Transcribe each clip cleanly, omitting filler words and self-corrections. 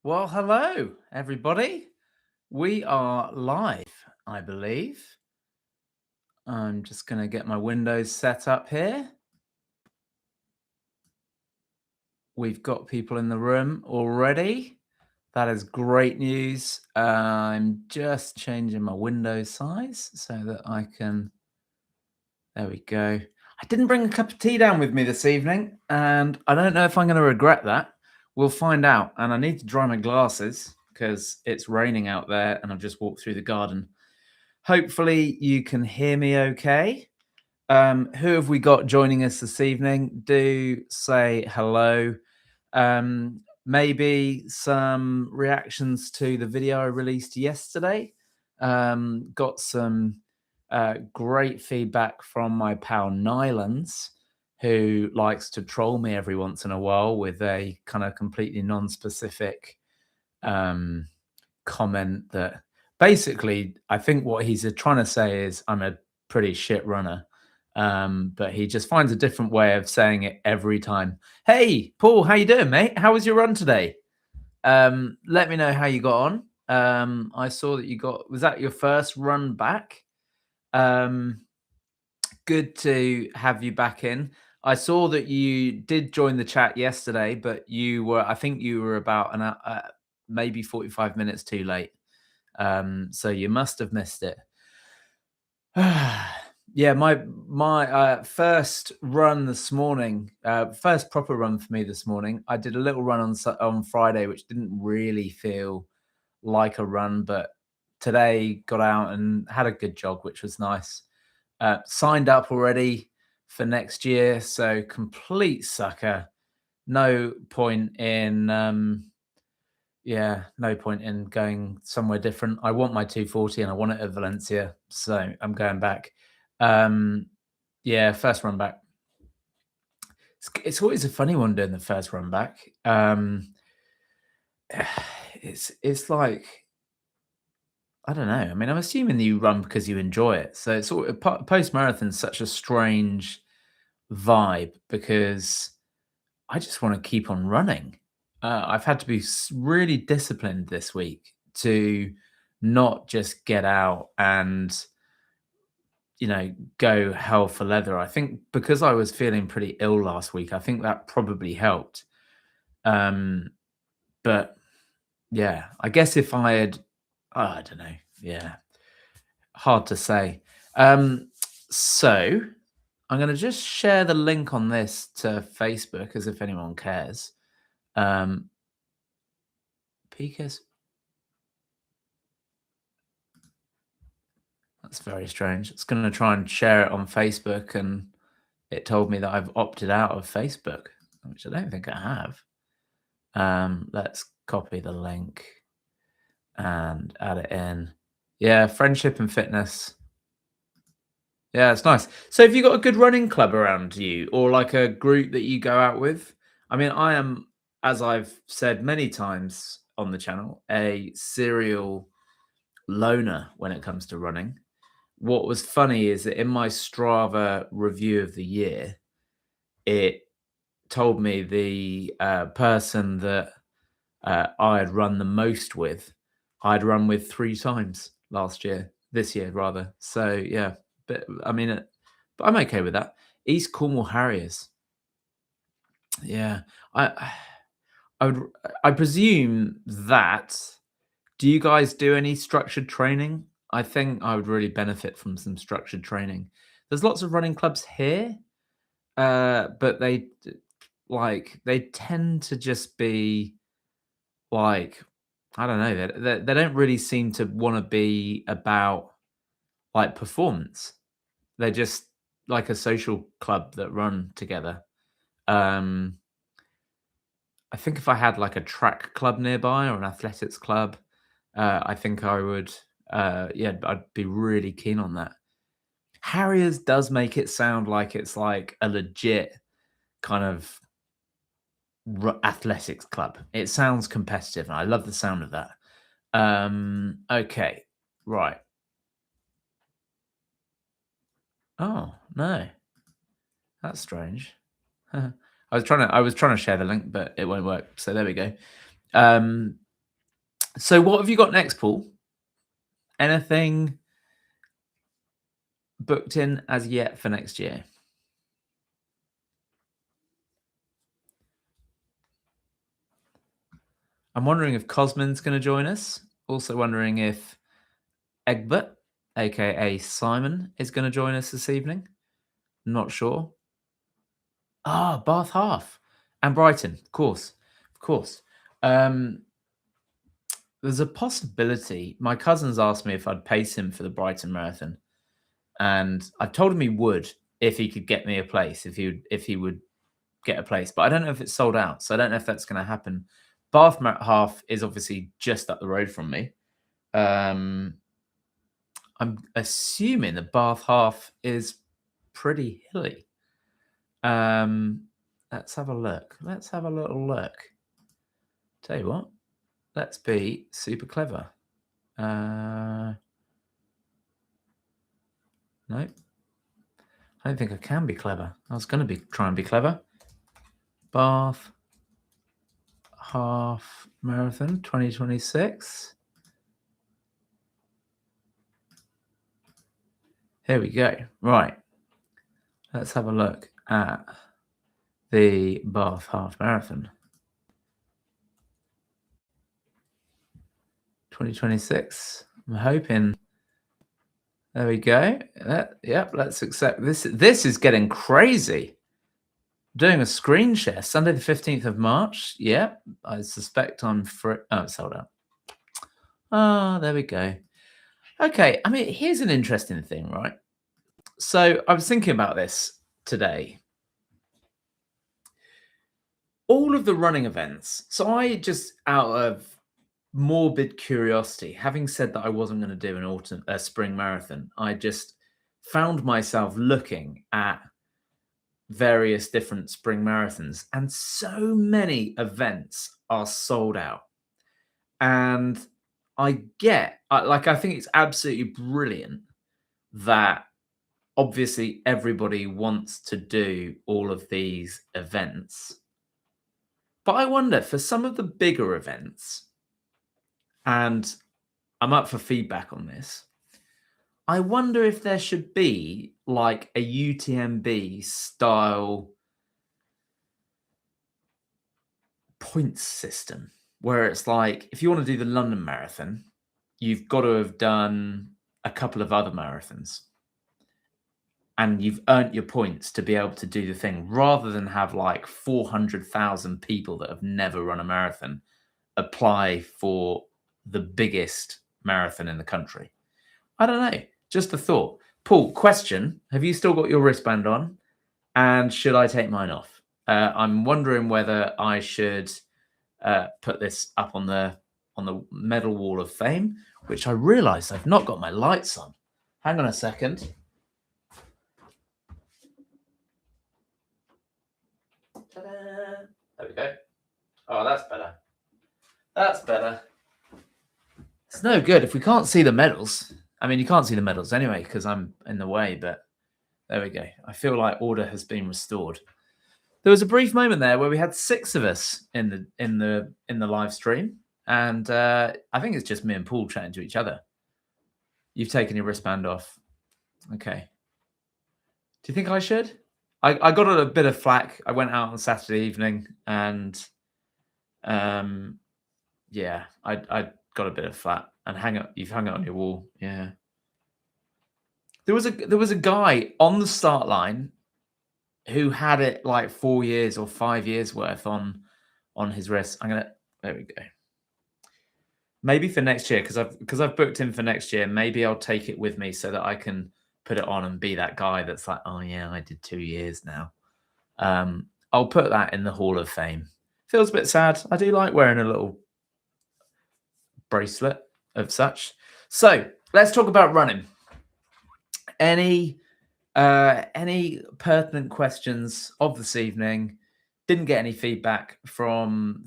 Well, hello, everybody. We are live, I believe. I'm just going to get my windows set up here. We've got people in the room already. That is great news. I'm just changing my window size so that I can. There we go. I didn't bring a cup of tea down with me this evening, and I don't know if I'm going to regret that. We'll find out. And I need to dry my glasses because it's raining out there, and I've just walked through the garden. Hopefully you can hear me okay. Who have we got joining us this evening? Do say hello. Maybe some reactions to the video I released yesterday. Got some great feedback from my pal Nylands, who likes to troll me every once in a while with a kind of completely non-specific comment that basically I think what he's trying to say is I'm a pretty shit runner. But he just finds a different way of saying it every time. Hey, Paul, how you doing, mate? How was your run today? Let me know how you got on. I saw that was that your first run back? Good to have you back in. I saw that you did join the chat yesterday, but I think you were about maybe 45 minutes too late. So you must have missed it. Yeah, my first run this morning, first proper run for me this morning. I did a little run on Friday, which didn't really feel like a run, but today got out and had a good jog, which was nice. Signed up already for next year, so complete sucker. No point in no point in going somewhere different. I want my 240 and I want it at Valencia, so I'm going back. First run back. It's always a funny one doing the first run back. It's like, I don't know. I mean, I'm assuming that you run because you enjoy it. So it's sort of post marathon is such a strange vibe because I just want to keep on running. I've had to be really disciplined this week to not just get out and go hell for leather. I think because I was feeling pretty ill last week, I think that probably helped. But yeah, I guess if I had, I don't know. Yeah, hard to say. So I'm going to just share the link on this to Facebook as if anyone cares. Picas. That's very strange. It's going to try and share it on Facebook, and it told me that I've opted out of Facebook, which I don't think I have. Let's copy the link and add it in. Yeah, friendship and fitness. Yeah, it's nice. So have you got a good running club around you or like a group that you go out with? I mean, I am, as I've said many times on the channel, a serial loner when it comes to running. What was funny is that in my Strava review of the year, it told me the person that I had run the most with, I'd run with 3 times this year rather. So yeah, but I mean, but I'm okay with that. East Cornwall Harriers. Yeah, I I presume that. Do you guys do any structured training? I think I would really benefit from some structured training. There's lots of running clubs here, but they tend to just be like, I don't know, they don't really seem to want to be about like performance. They're just like a social club that run together. Um, I think if I had like a track club nearby or an athletics club, I think I would. I'd be really keen on that. Harriers does make it sound like it's like a legit kind of athletics club. It sounds competitive, and I love the sound of that. Okay, right. Oh no, that's strange. I was trying to share the link, but it won't work. So there we go. So what have you got next, Paul? Anything booked in as yet for next year? I'm wondering if Cosman's going to join us. Also wondering if Egbert, aka Simon, is going to join us this evening. Not sure. Ah, Bath Half and Brighton, of course, of course. There's a possibility. My cousin's asked me if I'd pace him for the Brighton Marathon, and I told him he would if he could get me a place, if he would get a place. But I don't know if it's sold out, so I don't know if that's going to happen. Bath Half is obviously just up the road from me. I'm assuming the Bath Half is pretty hilly. Let's have a look. Let's have a little look. Tell you what, let's be super clever. No, I don't think I can be clever. I was going to try and be clever. Bath Half Marathon 2026. Here we go. Right. Let's have a look at the Bath Half Marathon 2026. I'm hoping. There we go. Yep, let's accept this. This is getting crazy. Doing a screen share. Sunday the 15th of March. Yep, I suspect I'm free. Oh, it's sold out. Ah, there we go. Okay, I mean, here's an interesting thing, right? So I was thinking about this today. All of the running events. So I just, out of morbid curiosity, having said that I wasn't going to do a spring marathon, I just found myself looking at various different spring marathons, and so many events are sold out. And I think it's absolutely brilliant that obviously everybody wants to do all of these events. But I wonder, for some of the bigger events, and I'm up for feedback on this, I wonder if there should be like a UTMB style points system where it's like, if you want to do the London Marathon, you've got to have done a couple of other marathons and you've earned your points to be able to do the thing, rather than have like 400,000 people that have never run a marathon apply for the biggest marathon in the country. I don't know. Just a thought. Paul, question. Have you still got your wristband on? And should I take mine off? I'm wondering whether I should put this up on the medal wall of fame, which I realised I've not got my lights on. Hang on a second. Ta-da. There we go. Oh, that's better. That's better. It's no good if we can't see the medals. I mean, you can't see the medals anyway because I'm in the way, but there we go. I feel like order has been restored. There was a brief moment there where we had 6 of us in the live stream, and I think it's just me and Paul chatting to each other. You've taken your wristband off. Okay. Do you think I should? I got a bit of flack. I went out on Saturday evening, and yeah, I got a bit of flack. And you've hung it on your wall. Yeah. There was a guy on the start line who had it like 4 years or 5 years worth on his wrist. There we go. Maybe for next year, because I've booked him for next year. Maybe I'll take it with me so that I can put it on and be that guy that's like, oh yeah, I did 2 years now. I'll put that in the Hall of Fame. Feels a bit sad. I do like wearing a little bracelet of such. So let's talk about running. Any pertinent questions of this evening? Didn't get any feedback from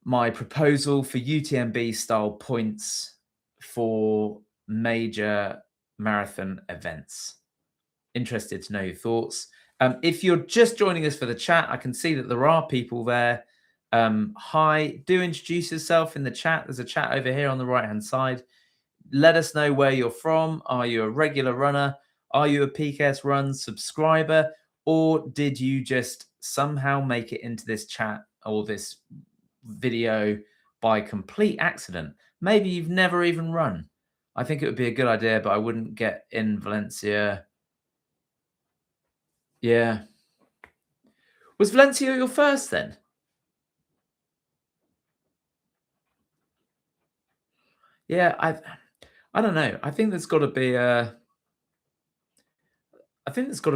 my proposal for UTMB style points for major marathon events. Interested to know your thoughts. If you're just joining us for the chat, I can see that there are people there Hi, do introduce yourself in the chat. There's a chat over here on the right-hand side. Let us know where you're from. Are you a regular runner? Are you a PKS Run subscriber? Or did you just somehow make it into this chat or this video by complete accident? Maybe you've never even run. I think it would be a good idea, but I wouldn't get in Valencia. Yeah. Was Valencia your first then? Yeah, I don't know. I think there's got to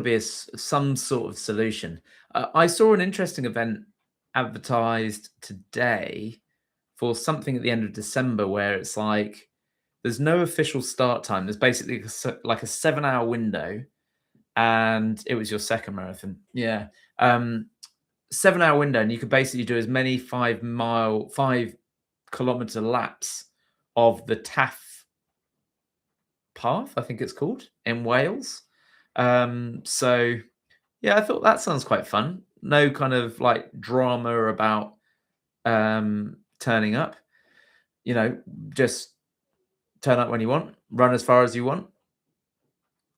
be some sort of solution. I saw an interesting event advertised today for something at the end of December where it's like there's no official start time. There's basically like a 7-hour window, and it was your second marathon. Yeah. 7-hour window, and you could basically do as many 5-kilometer laps of the Taff Path, I think it's called, in Wales. So yeah, I thought that sounds quite fun. No kind of like drama about turning up. You know, just turn up when you want, run as far as you want.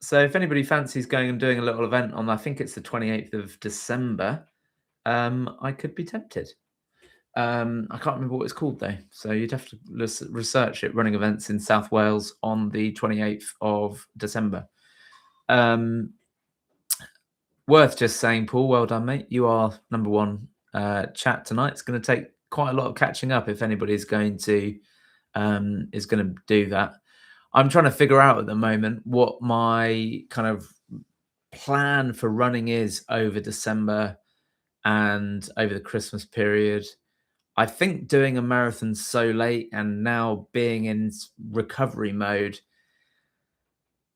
So if anybody fancies going and doing a little event on, I think it's the 28th of December, I could be tempted. I can't remember what it's called though, so you'd have to research it. Running events in South Wales on the 28th of December. Worth just saying, Paul, well done, mate. You are number one chat tonight. It's going to take quite a lot of catching up if anybody's going to do that. I'm trying to figure out at the moment what my kind of plan for running is over December and over the Christmas period. I think doing a marathon so late and now being in recovery mode,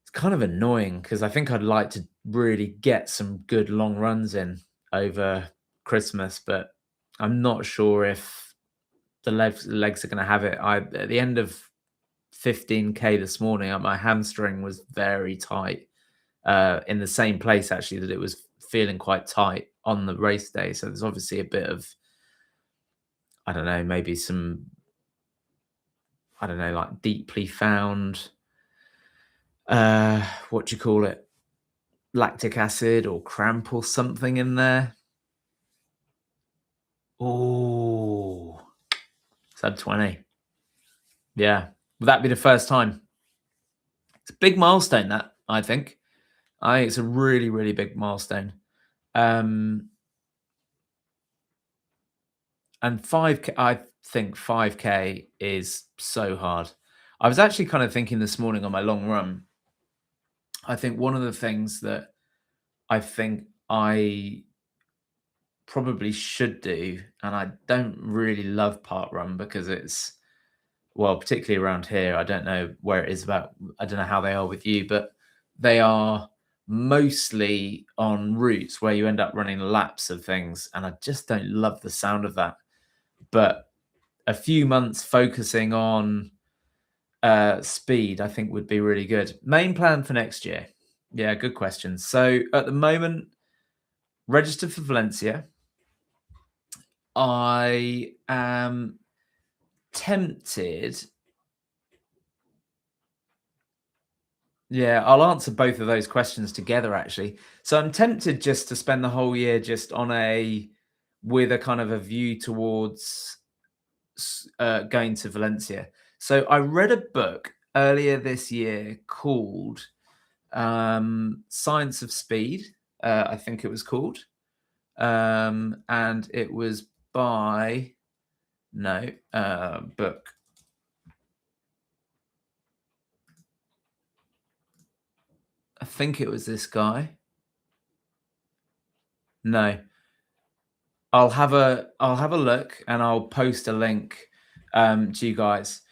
it's kind of annoying because I think I'd like to really get some good long runs in over Christmas, but I'm not sure if the legs are going to have it. At the end of 15K this morning, my hamstring was very tight in the same place actually that it was feeling quite tight on the race day. So there's obviously a bit of, I don't know, maybe some, I don't know, like deeply found, what do you call it? Lactic acid or cramp or something in there. Oh, sub 20. Yeah. Would that be the first time? It's a big milestone, that, I think. I think it's a really, really big milestone. And 5K, I think 5K is so hard. I was actually kind of thinking this morning on my long run, I think one of the things that I think I probably should do, and I don't really love park run because it's, well, particularly around here, I don't know where it is I don't know how they are with you, but they are mostly on routes where you end up running laps of things, and I just don't love the sound of that. But a few months focusing on speed, I think would be really good. Main plan for next year. Yeah, good question. So at the moment, registered for Valencia. I am tempted. Yeah, I'll answer both of those questions together, actually. So I'm tempted just to spend the whole year just with a kind of a view towards going to Valencia. So I read a book earlier this year called Science of Speed, I think it was called. And it was by, book. I think it was this guy. No, I'll have a look and I'll post a link to you guys.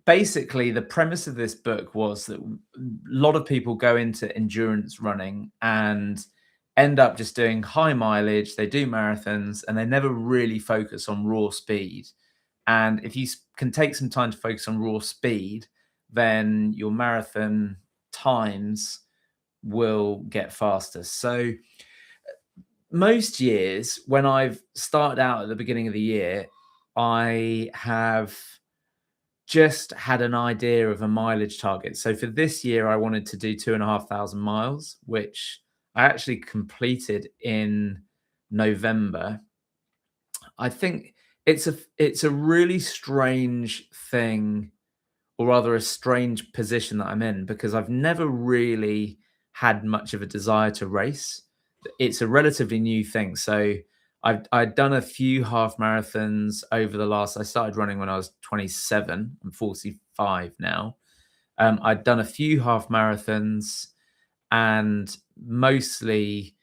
Basically, the premise of this book was that a lot of people go into endurance running and end up just doing high mileage. They do marathons and they never really focus on raw speed. And if you can take some time to focus on raw speed, then your marathon times will get faster. So most years when I've started out at the beginning of the year, I have just had an idea of a mileage target. So for this year, I wanted to do 2,500 miles, which I actually completed in November. I think it's a really strange thing, or rather a strange position that I'm in, because I've never really had much of a desire to race. It's a relatively new thing. So I'd done a few half marathons over the last. I started running when I was 27. I'm 45 now. I'd done a few half marathons, and mostly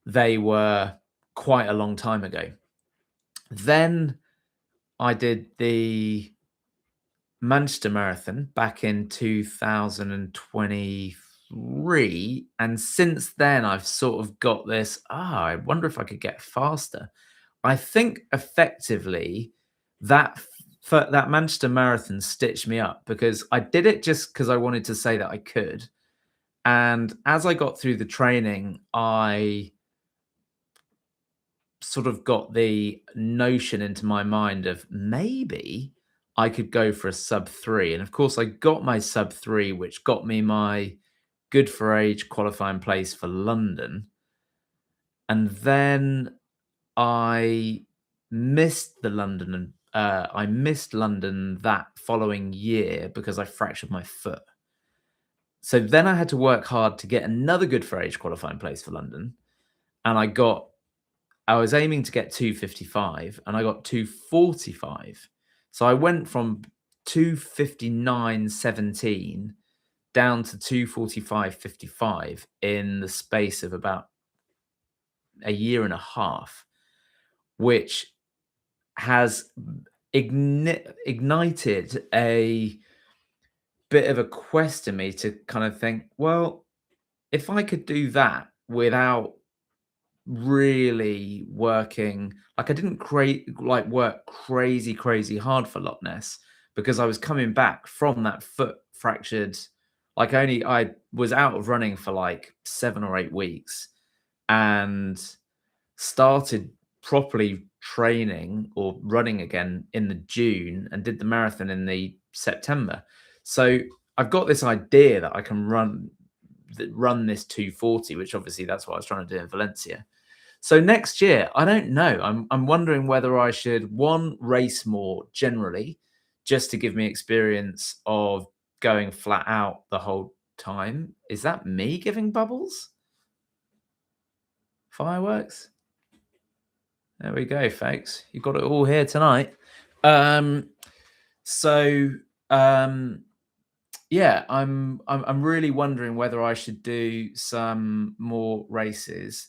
they were quite a long time ago. Then I did the Manchester Marathon back in 2023, and since then I've sort of got this, I wonder if I could get faster. I think effectively that for that Manchester Marathon stitched me up, because I did it just because I wanted to say that I could. And as I got through the training, I sort of got the notion into my mind of maybe I could go for a sub 3. And of course, I got my sub 3, which got me my good for age qualifying place for London. And then I missed the London, and I missed London that following year because I fractured my foot. So then I had to work hard to get another good for age qualifying place for London. And I was aiming to get 2:55 and I got 2:45. So I went from 2:59.17 down to 2:45.55 in the space of about a year and a half, which has ignited a bit of a quest in me to kind of think, well, if I could do that without really working, like I didn't work crazy hard for Loch Ness, because I was coming back from that foot fractured. Like I was out of running for like 7 or 8 weeks, and started properly training or running again in the June, and did the marathon in the September. So I've got this idea that I can run this 240, which obviously that's what I was trying to do in Valencia. So next year, I don't know. I'm wondering whether I should, one, race more generally, just to give me experience of going flat out the whole time. Is that me giving bubbles? Fireworks? There we go, folks. You got it all here tonight. Um, so yeah, I'm really wondering whether I should do some more races.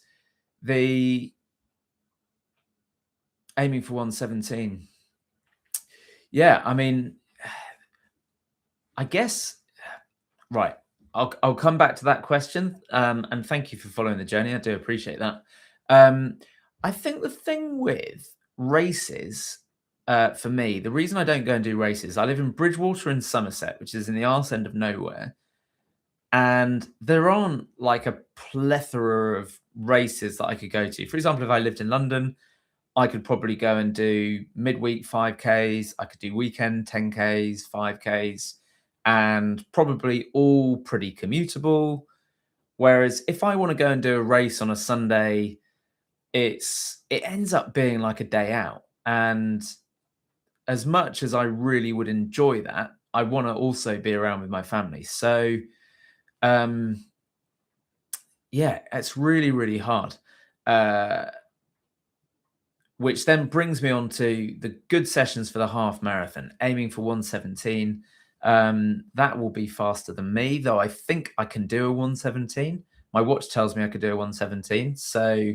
The aiming for 117. Yeah, I mean, I guess, right. I'll come back to that question. And thank you for following the journey. I do appreciate that. I think the thing with races, for me, the reason I don't go and do races, I live in Bridgewater in Somerset, which is in the arse end of nowhere. And there aren't like a plethora of races that I could go to. For example, if I lived in London, I could probably go and do midweek 5Ks. I could do weekend 10Ks, 5Ks, and probably all pretty commutable. Whereas if I want to go and do a race on a Sunday, it ends up being like a day out. And as much as I really would enjoy that, I want to also be around with my family. So yeah, it's really hard. Which then brings me on to the good sessions for the half marathon, aiming for 117. That will be faster than me, though I think I can do a 117. My watch tells me I could do a 117. So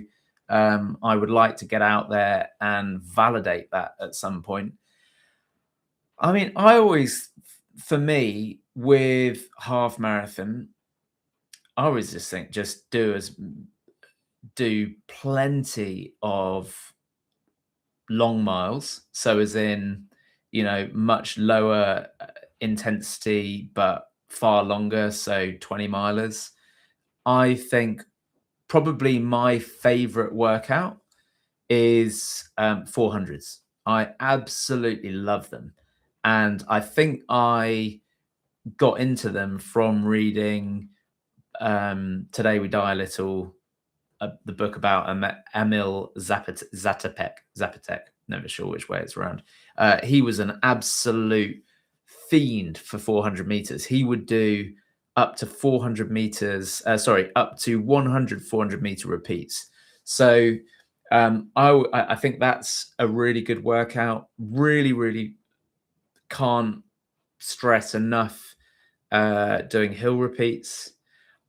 I would like to get out there and validate that at some point. I mean, for me, with half marathon, I always just think do plenty of long miles. So as in, much lower intensity, but far longer. So 20 milers. I think probably my favorite workout is 400s. I absolutely love them. And I think I got into them from reading Today We Die a Little, the book about Emil Zapatek, never sure which way it's around. He was an absolute fiend for 400 meters. He would do up to 400 meters, up to 100 400-meter repeats. So I think that's a really good workout. Really, really can't stress enough doing hill repeats.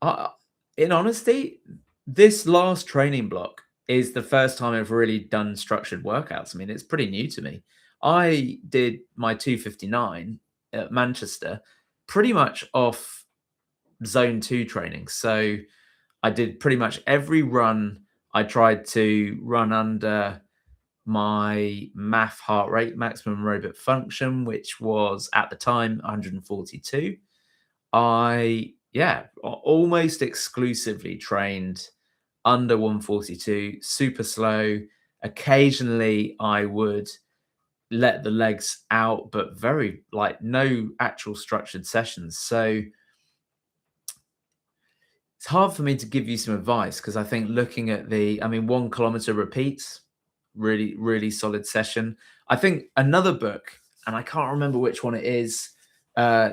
I, in honesty, this last training block is the first time I've really done structured workouts. I mean, it's pretty new to me. I did my 259 at Manchester pretty much off zone 2 training. So I did pretty much every run. I tried to run under my MAF heart rate, maximum aerobic function, which was at the time 142. I almost exclusively trained under 142, super slow. Occasionally I would let the legs out, but very like no actual structured sessions. So it's hard for me to give you some advice because I think looking at 1 kilometer repeats, really, really solid session. I think another book, and I can't remember which one it is,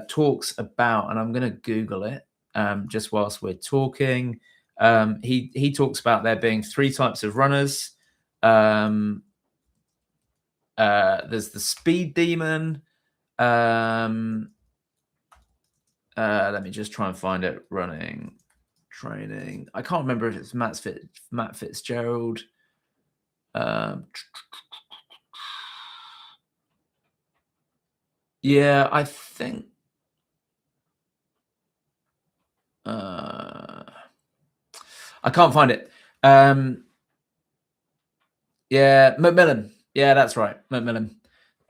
talks about, and I'm going to Google it just whilst we're talking. He talks about there being 3 types of runners. There's the speed demon. Let me just try and find it. Running training. I can't remember if it's Matt Fitzgerald. Yeah, I think. I can't find it. Yeah, Macmillan. Yeah, that's right, Macmillan.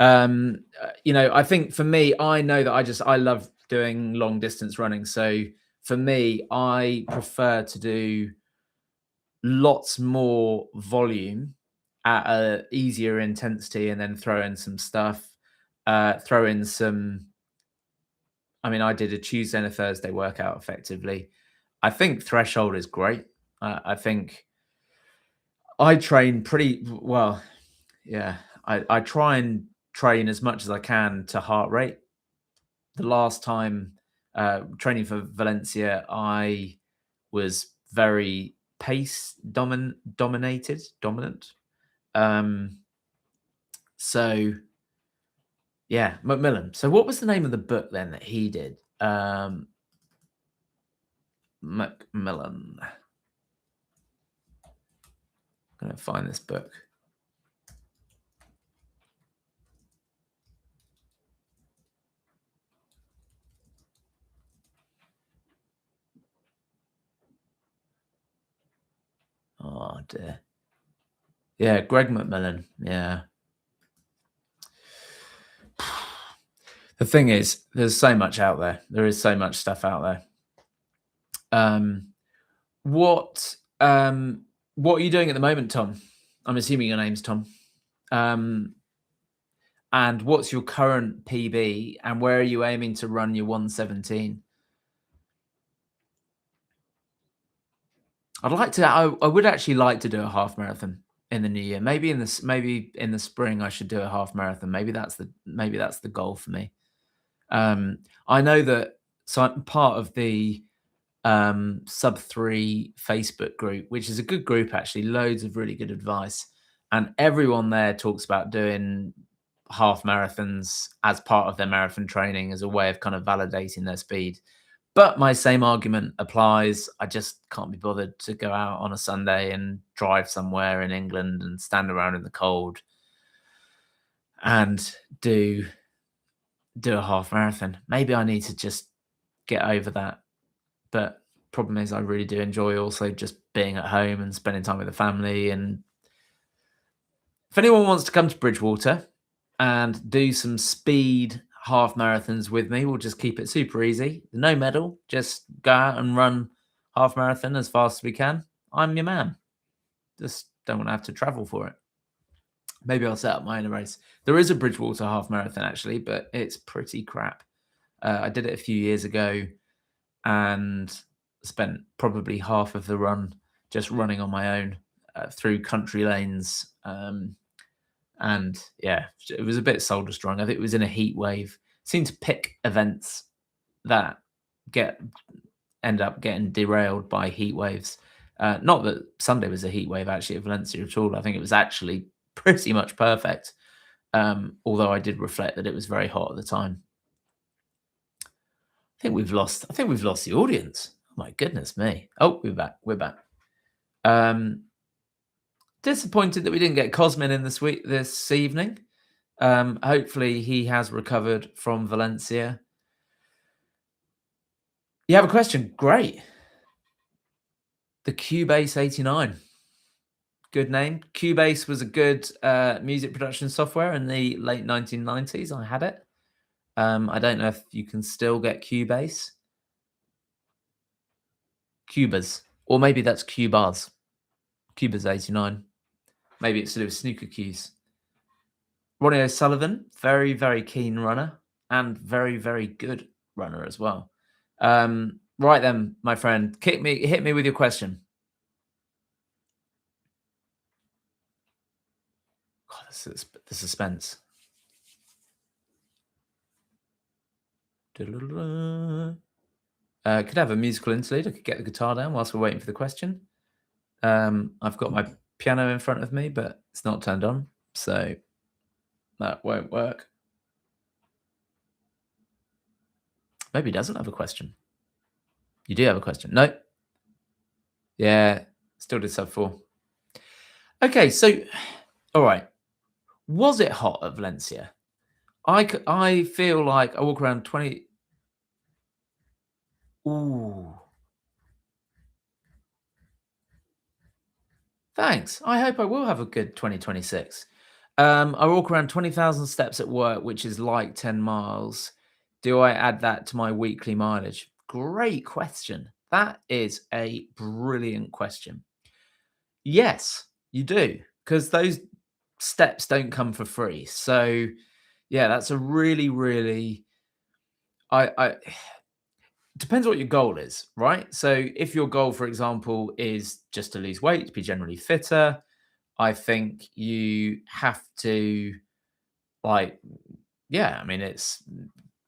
I think for me, I know that I love doing long distance running. So for me, I prefer to do lots more volume at a easier intensity and then throw in some stuff. Throw in some. I did a Tuesday and a Thursday workout effectively. I think threshold is great. I think I train pretty well. Yeah, I try and train as much as I can to heart rate. The last time training for Valencia, I was very pace dominant. So yeah, Macmillan. So what was the name of the book then that he did? Macmillan. I'm gonna find this book. Oh dear. Yeah, Greg Macmillan. Yeah. The thing is, there's so much out there. There is so much stuff out there. What are you doing at the moment, Tom? I'm assuming your name's Tom. And what's your current PB, and where are you aiming to run your 117? I would actually like to do a half marathon in the new year. Maybe in the spring I should do a half marathon. Maybe that's the goal for me. I know that, so I'm part of the sub 3 Facebook group, which is a good group actually, loads of really good advice, and everyone there talks about doing half marathons as part of their marathon training as a way of kind of validating their speed. But my same argument applies. I just can't be bothered to go out on a Sunday and drive somewhere in England and stand around in the cold and do a half marathon. Maybe I need to just get over that. But problem is I really do enjoy also just being at home and spending time with the family. And if anyone wants to come to Bridgewater and do some speed half marathons with me, we'll just keep it super easy. No medal, just go out and run half marathon as fast as we can. I'm your man. Just don't want to have to travel for it. Maybe I'll set up my own race. There is a Bridgewater half marathon actually, but it's pretty crap. I did it a few years ago and spent probably half of the run just running on my own through country lanes. And yeah, it was a bit soul destroying. I think it was in a heat wave. Seemed to pick events that end up getting derailed by heat waves. Not that Sunday was a heat wave actually at Valencia at all. I think it was actually pretty much perfect. Although I did reflect that it was very hot at the time. I think we've lost the audience. Oh my goodness me. Oh, we're back. We're back. Disappointed that we didn't get Cosmin in this evening. Hopefully he has recovered from Valencia. You have a question? Great. The Cubase 89. Good name. Cubase was a good music production software in the late 1990s. I had it. I don't know if you can still get Cubase. Cubas. Or maybe that's Cubars. Cubas 89. Maybe it's to do with snooker cues. Ronnie O'Sullivan, very, very keen runner and very, very good runner as well. Right then, my friend, hit me with your question. God, the suspense. Could have a musical interlude. I could get the guitar down whilst we're waiting for the question. I've got my piano in front of me, but it's not turned on, so that won't work. Maybe he doesn't have a question. You do have a question. No. Yeah, still did sub 4. Okay, so, all right. Was it hot at Valencia? I feel like I walk around 20. Ooh. Thanks. I hope I will have a good 2026. I walk around 20,000 steps at work, which is like 10 miles. Do I add that to my weekly mileage? Great question. That is a brilliant question. Yes, you do, because those steps don't come for free. So, yeah, that's a really, really. I depends what your goal is, right? So, if your goal, for example, is just to lose weight, to be generally fitter, I think you have to, like, yeah, I mean, it's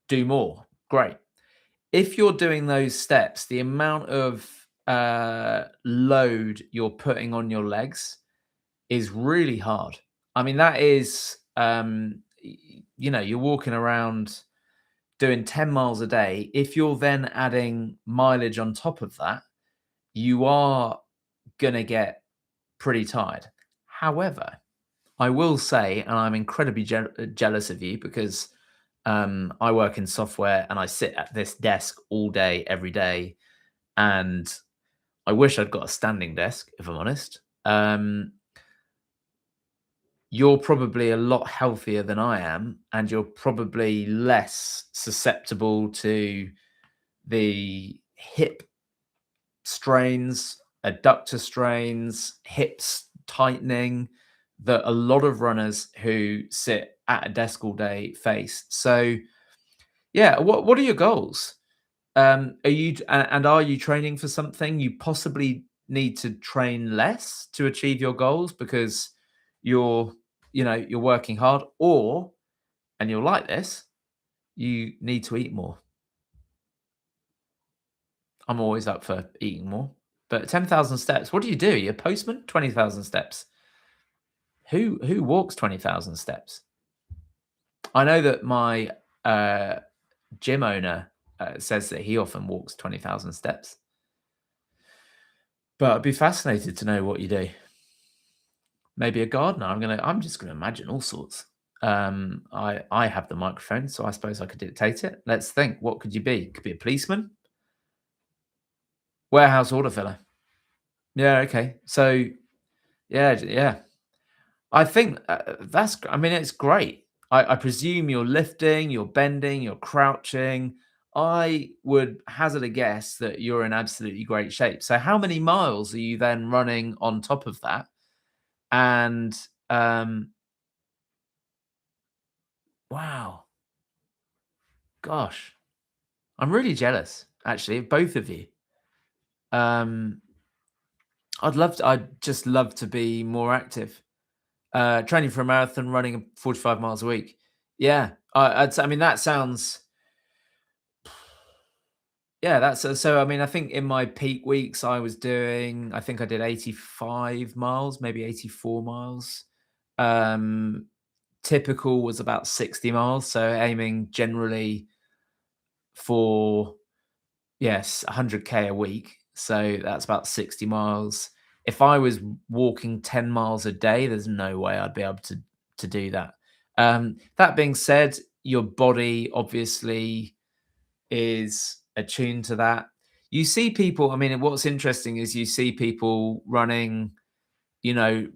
do more. Great. If you're doing those steps, the amount of load you're putting on your legs is really hard. I mean, that is, you're walking around doing 10 miles a day. If you're then adding mileage on top of that, you are going to get pretty tired. However, I will say, and I'm incredibly jealous of you because I work in software and I sit at this desk all day, every day. And I wish I'd got a standing desk, if I'm honest. You're probably a lot healthier than I am, and you're probably less susceptible to the hip strains, adductor strains, hips tightening that a lot of runners who sit at a desk all day face. So, yeah, what are your goals? Are you training for something? You possibly need to train less to achieve your goals because you're working hard, or, and you'll like this, you need to eat more. I'm always up for eating more. But 10,000 steps, what do you do? You're a postman? 20,000 steps. Who walks 20,000 steps? I know that my gym owner says that he often walks 20,000 steps. But I'd be fascinated to know what you do. Maybe a gardener. I'm just gonna imagine all sorts. I have the microphone, so I suppose I could dictate it. Let's think. What could you be? Could be a policeman, warehouse order filler. Yeah. Okay. So yeah. I think I mean, it's great. I presume you're lifting, you're bending, you're crouching. I would hazard a guess that you're in absolutely great shape. So how many miles are you then running on top of that? And, wow, gosh, I'm really jealous, actually, of both of you. Um, I'd just love to be more active. Training for a marathon, running 45 miles a week. Yeah, I mean, that sounds, yeah, that's so. I mean, I think in my peak weeks, I think I did 85 miles, maybe 84 miles. Um, Typical was about 60 miles. So aiming generally for, yes, 100K a week. So that's about 60 miles. If I was walking 10 miles a day, there's no way I'd be able to do that. That being said, your body obviously is attuned to that. You see people, I mean, what's interesting is you see people running, you know,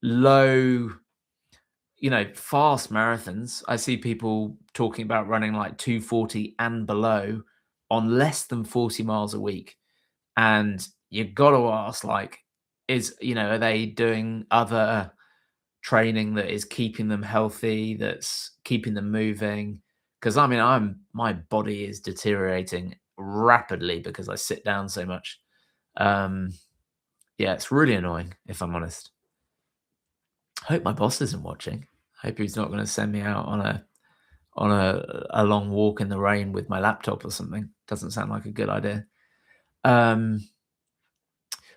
low, fast marathons. I see people talking about running like 240 and below on less than 40 miles a week. And you've got to ask, like, are they doing other training that is keeping them healthy, that's keeping them moving? Because I mean, my body is deteriorating rapidly because I sit down so much. Um, yeah, it's really annoying, if I'm honest. I hope my boss isn't watching. I hope he's not going to send me out on a long walk in the rain with my laptop or something. Doesn't sound like a good idea. Um,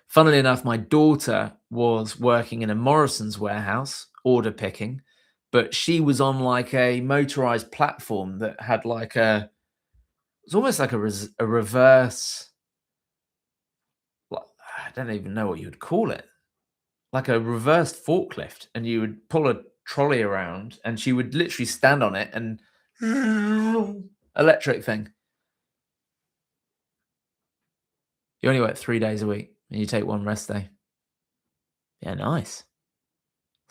Funnily enough, my daughter was working in a Morrison's warehouse, order picking, but she was on like a motorized platform that had like it's almost like a reverse, I don't even know what you would call it, like a reversed forklift. And you would pull a trolley around and she would literally stand on it and electric thing. You only work 3 days a week and you take one rest day. Yeah, nice.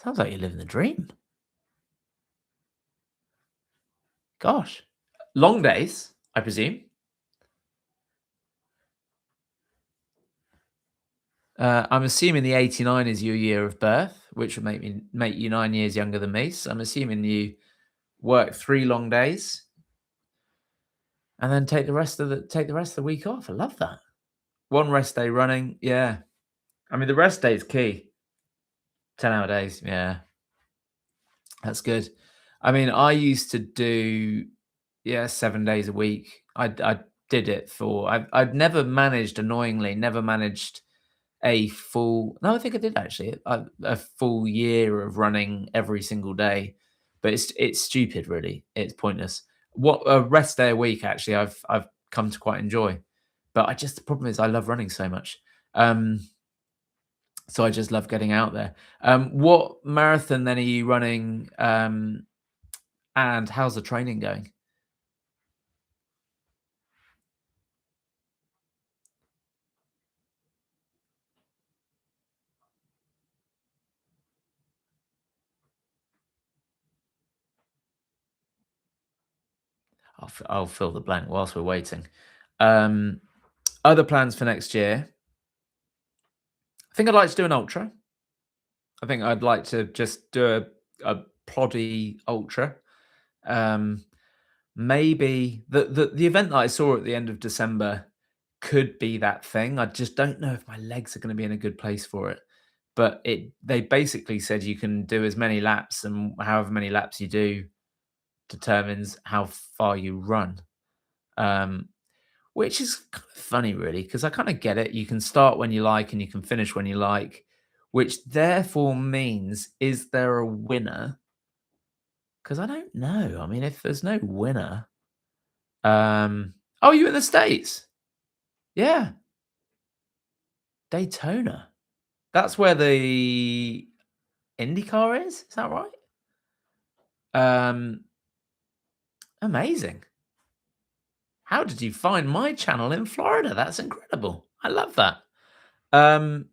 Sounds like you're living the dream. Gosh. Long days, I presume. I'm assuming the 89 is your year of birth, which would make you 9 years younger than me. So I'm assuming you work 3 long days and then take the rest of the week off. I love that. One rest day running. Yeah. I mean, the rest day is key. 10-hour days. Yeah. That's good. I mean, I used to do, yeah, 7 days a week. I did it for, I'd never managed, annoyingly, never managed a full, no, I think I did actually, a full year of running every single day. But it's stupid, really. It's pointless. What a rest day a week, actually, I've come to quite enjoy. But the problem is I love running so much. Um, so I just love getting out there. What marathon then are you running? And how's the training going? I'll fill the blank whilst we're waiting. Um, Other plans for next year. I think I'd like to do an ultra. I think I'd like to just do a ploddy ultra. Um, Maybe the event that I saw at the end of December could be that thing. I just don't know if my legs are going to be in a good place for it. But they basically said you can do as many laps, and however many laps you do determines how far you run. Um, which is kind of funny, really, because I kind of get it. You can start when you like and you can finish when you like, which therefore means, is there a winner? Because I don't know. I mean, if there's no winner, oh, you in the States? Yeah, Daytona. That's where the IndyCar is. Is that right? Um, Amazing. How did you find my channel in Florida? That's incredible. I love that. Um,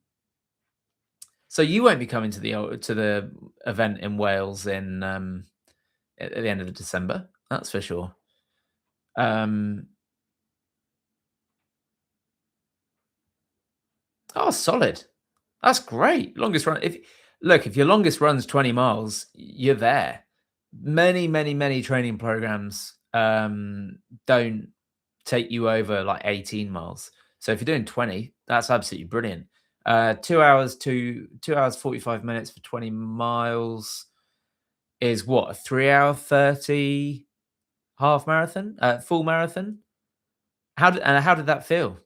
so you won't be coming to the event in Wales at the end of December. That's for sure. Um, oh, solid. That's great. Longest run. If your longest run's 20 miles, you're there. Many training programs don't take you over like 18 miles. So if you're doing 20, that's absolutely brilliant. 2 hours 45 minutes for 20 miles is what, a 3 hour 30 half marathon, full marathon. How did that feel?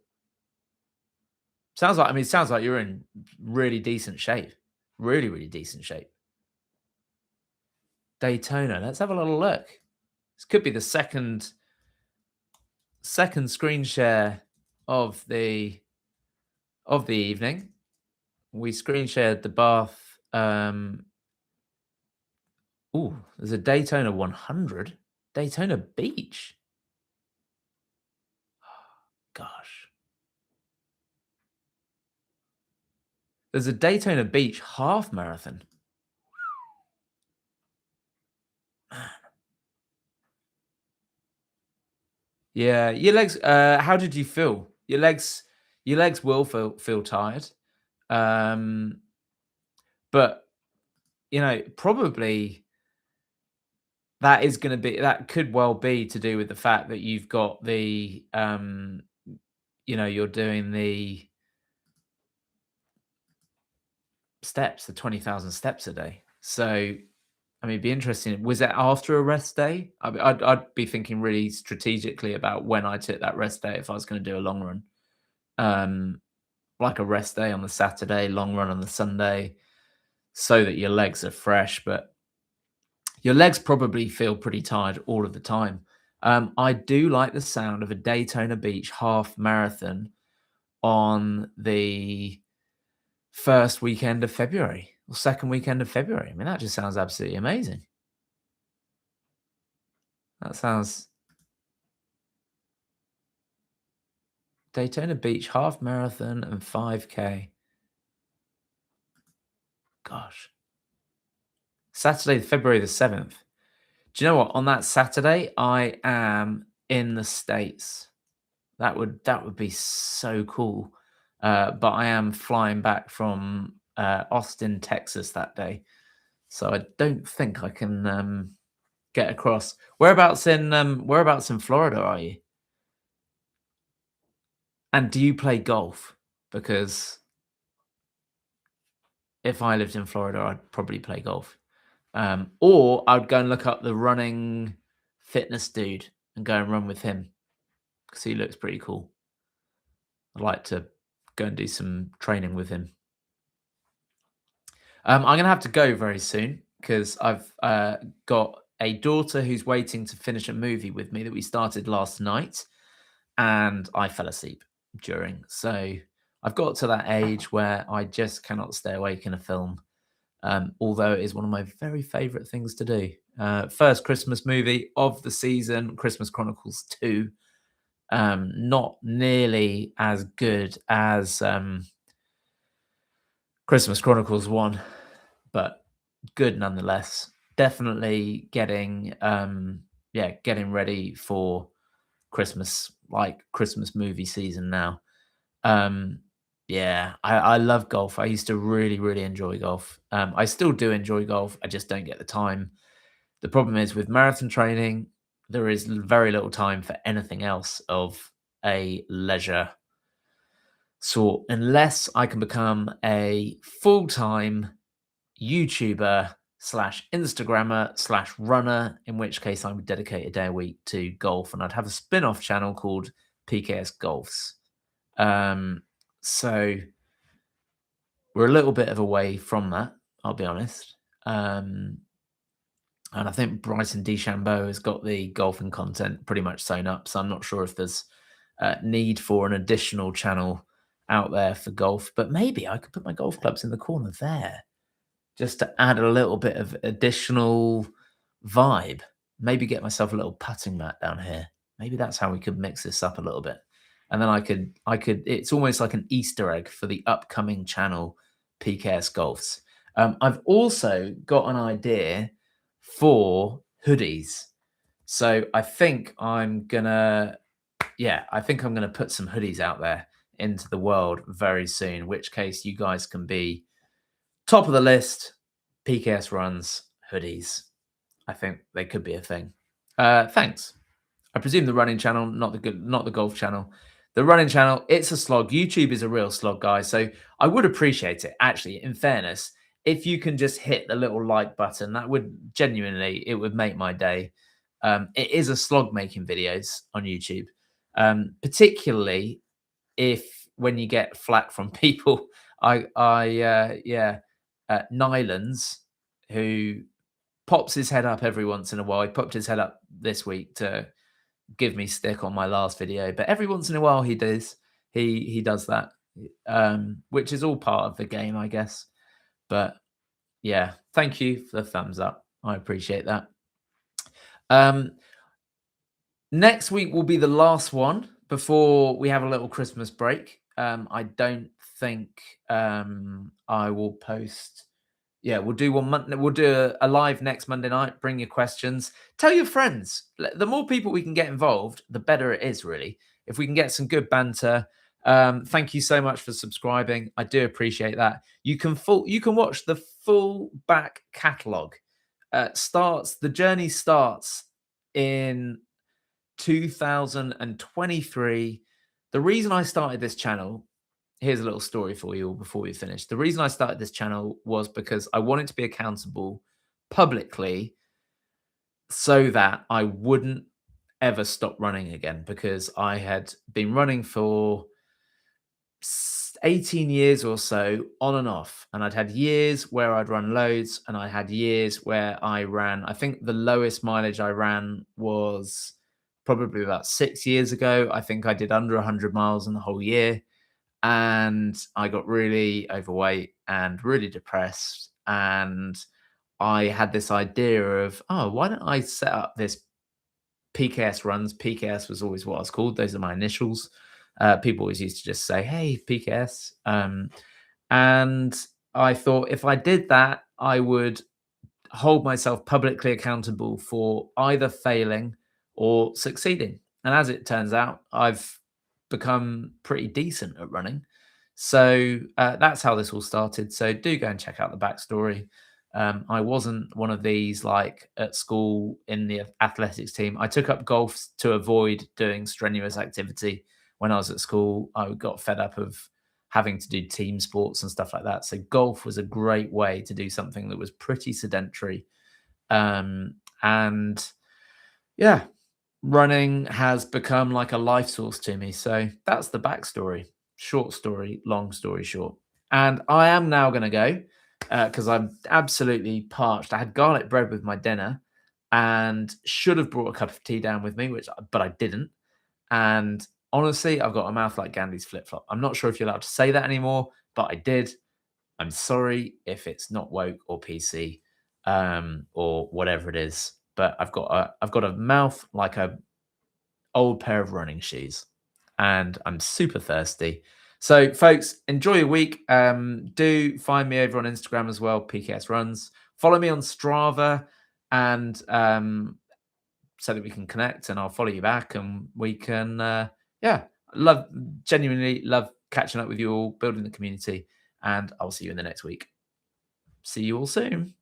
It sounds like you're in really decent shape. Really decent shape. Daytona. Let's have a little look. This could be the second screen share of the evening. We screen shared the Bath. There's a Daytona 100. Daytona Beach. Gosh. There's a Daytona Beach half marathon. Man. Yeah, your legs. How did you feel? Your legs will feel tired. Um, but probably that could well be to do with the fact that you've got you're doing the steps, the 20,000 steps a day. So, it'd be interesting. Was it after a rest day? I'd be thinking really strategically about when I took that rest day if I was going to do a long run. Um, like a rest day on the Saturday, long run on the Sunday, so that your legs are fresh. But your legs probably feel pretty tired all of the time. I do like the sound of a Daytona Beach half marathon on the first weekend of February or second weekend of February. That just sounds absolutely amazing. That sounds Daytona Beach half marathon and 5K. Gosh. Saturday, February the 7th. Do you know what? On that Saturday, I am in the States. That would be so cool. But I am flying back from Austin, Texas that day. So I don't think I can get across. Whereabouts in Florida are you? And do you play golf? Because if I lived in Florida, I'd probably play golf. Or I'd go and look up the running fitness dude and go and run with him because he looks pretty cool. I'd like to go and do some training with him. I'm gonna have to go very soon because I've got a daughter who's waiting to finish a movie with me that we started last night, and I fell asleep during. So I've got to that age where I just cannot stay awake in a film, although it is one of my very favourite things to do. First Christmas movie of the season, Christmas Chronicles 2. Not nearly as good as Christmas Chronicles 1, but good nonetheless. Definitely getting ready for Christmas, like Christmas movie season now. Um, yeah, I love golf. I used to really enjoy golf. I still do enjoy golf. I just don't get the time. The problem is with marathon training, there is very little time for anything else of a leisure sort, unless I can become a full-time YouTuber slash Instagrammer slash runner, in which case I would dedicate a day a week to golf, and I'd have a spin-off channel called PKS Golfs. So we're a little bit of a way from that, I'll be honest. And I think Bryson DeChambeau has got the golfing content pretty much sewn up, so I'm not sure if there's need for an additional channel out there for golf, but maybe I could put my golf clubs in the corner there just to add a little bit of additional vibe. Maybe get myself a little putting mat down here. Maybe that's how we could mix this up a little bit. And then I could it's almost like an Easter egg for the upcoming channel PKS Golfs. I've also got an idea for hoodies. So I think I'm gonna, I think I'm gonna put some hoodies out there into the world very soon. In which case, you guys can be top of the list. PKS runs hoodies. I think they could be a thing. Thanks. I presume the running channel, not the golf channel. The running channel, it's a slog. YouTube is a real slog, guys. So I would appreciate it, actually, in fairness, if you can just hit the little like button. That would genuinely, it would make my day. It is a slog making videos on YouTube, particularly if when you get flack from people. Nylands, who pops his head up every once in a while. He popped his head up this week to give me stick on my last video, but every once in a while he does that, which is all part of the game, I guess. But yeah, thank you for the thumbs up. I appreciate that. Next week will be the last one before we have a little Christmas break. I don't think I will post. Yeah, we'll do one month. We'll do a live next Monday night. Bring your questions. Tell your friends. The more people we can get involved, the better it is, really. If we can get some good banter. Thank you so much for subscribing. I do appreciate that. You can watch the full back catalogue. The journey starts in 2023. The reason I started this channel, here's a little story for you all before we finish. The reason I started this channel was because I wanted to be accountable publicly so that I wouldn't ever stop running again, because I had been running for 18 years or so on and off. And I'd had years where I'd run loads, and I had years where I ran, I think the lowest mileage I ran was probably about 6 years ago. I think I did under 100 miles in the whole year. And I got really overweight and really depressed. And I had this idea of, oh, why don't I set up this PKS runs? PKS was always what I was called. Those are my initials. People always used to just say, hey, PKS. And I thought if I did that, I would hold myself publicly accountable for either failing or succeeding. And as it turns out, I've become pretty decent at running. So that's how this all started. So do go and check out the backstory. I wasn't one of these like at school in the athletics team. I took up golf to avoid doing strenuous activity when I was at school. I got fed up of having to do team sports and stuff like that. So golf was a great way to do something that was pretty sedentary. And yeah, running has become like a life source to me. So that's the backstory. Short story, long story short. And I am now going to go because I'm absolutely parched. I had garlic bread with my dinner and should have brought a cup of tea down with me, but I didn't. And honestly, I've got a mouth like Gandhi's flip-flop. I'm not sure if you're allowed to say that anymore, but I did. I'm sorry if it's not woke or PC or whatever it is, but I've got a mouth like a old pair of running shoes, and I'm super thirsty. So, folks, enjoy your week. Do find me over on Instagram as well, PKS Runs. Follow me on Strava, and so that we can connect, and I'll follow you back, and we can, genuinely love catching up with you all, building the community, and I'll see you in the next week. See you all soon.